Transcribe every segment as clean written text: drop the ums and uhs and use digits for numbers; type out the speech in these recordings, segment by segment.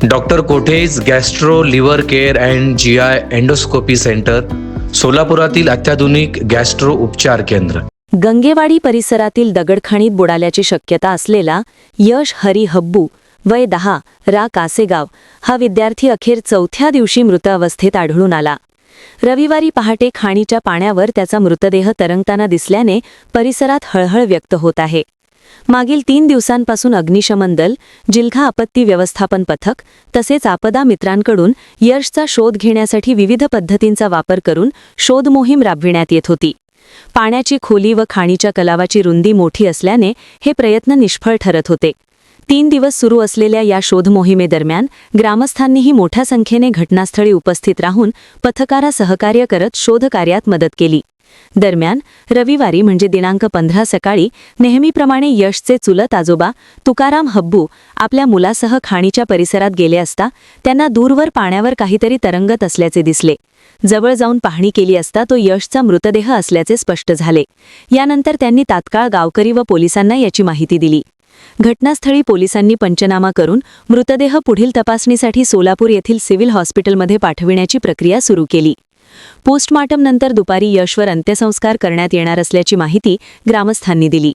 Doctor कोठेज gastro liver care and GI endoscopy centre, सोलापुरातील अत्याधुनिक गॅस्ट्रो उपचार केंद्र. गंगेवाडी परिसरातील दगडखाणीत बुडाल्याची शक्यता असलेला यश हरी हब्बू वय 10 रा कासेगाव हा विद्यार्थी अखेर 4थ्या दिवशी मृत अवस्थेत आढळून आला. रविवारी पहाटे खाणीच्या पाण्यावर त्याचा मृतदेह तरंगताना दिसल्याने परिसरात हळहळ व्यक्त होत आहे. मागील 3 दिवसांपासून अग्निशमन दल, जिल्हा आपत्ती व्यवस्थापन पथक तसेच आपदा मित्रांकडून यशचा शोध घेण्यासाठी विविध पद्धतींचा वापर करून शोध मोहीम राबविण्यात येत होती. पाण्याची खोली व खाणीच्या कलावाची रुंदी मोठी असल्याने हे प्रयत्न निष्फळ ठरत होते. 3 दिवस सुरू असलेल्या या शोध मोहिमेदरम्यान ग्रामस्थांनीही मोठ्या संख्येने घटनास्थळी उपस्थित राहून पथकाला सहकार्य करत शोधकार्यात मदत केली. दरम्यान रविवारी म्हणजे दिनांक 15 सकाळी नेहमीप्रमाणे यशचे चुलत आजोबा तुकाराम हब्बू आपल्या मुलासह खाणीच्या परिसरात गेले असता त्यांना दूरवर पाण्यावर काहीतरी तरंगत असल्याचे दिसले. जवळ जाऊन पाहणी केली असता तो यशचा मृतदेह असल्याचे स्पष्ट झाले. यानंतर त्यांनी तात्काळ गावकरी व पोलिसांना याची माहिती दिली. घटनास्थळी पोलिसांनी पंचनामा करून मृतदेह पुढील तपासणीसाठी सोलापूर येथील सिव्हिल हॉस्पिटलमध्ये पाठविण्याची प्रक्रिया सुरू केली. पोस्टमार्टमनंतर दुपारी यशवर अंत्यसंस्कार करण्यात येणार असल्याची माहिती ग्रामस्थांनी दिली.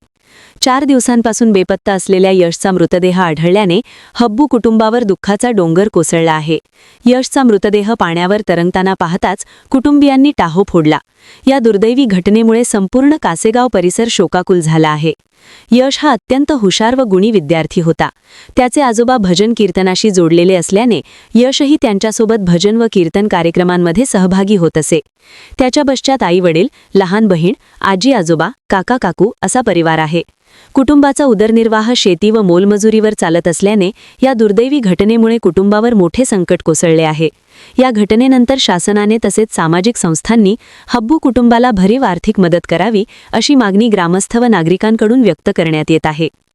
4 दिवसांपासून बेपत्ता असलेल्या यशचा मृतदेह आढळल्याने हब्बू कुटुंबावर दुःखाचा डोंगर कोसळला आहे. यशचा मृतदेह पाण्यावर तरंगताना पाहताच कुटुंबियांनी टाहो फोडला. या दुर्दैवी घटनेमुळे संपूर्ण कासेगाव परिसर शोकाकुल झाला आहे. यश हा अत्यंत हुशार व गुणी विद्यार्थी होता. त्याचे आजोबा भजन कीर्तनाशी जोडलेले असल्याने यशही त्यांच्यासोबत भजन व कीर्तन कार्यक्रमांमध्ये सहभागी होत असे. त्याच्या पश्चात आई-वडील, लहान बहीण, आजी आजोबा, काका काकू असा परिवार आहे. कुटुंबाचा उदरनिर्वाह शेती व मोलमजुरीवर चालत असल्याने या दुर्दैवी घटनेमुळे कुटुंबावर मोठे संकट कोसळले आहे. या घटनेनंतर शासनाने तसेच सामाजिक संस्थांनी हब्बू कुटुंबाला भरीव आर्थिक मदत करावी अशी मागणी ग्रामस्थ व नागरिकांकडून व्यक्त करण्यात येत आहे.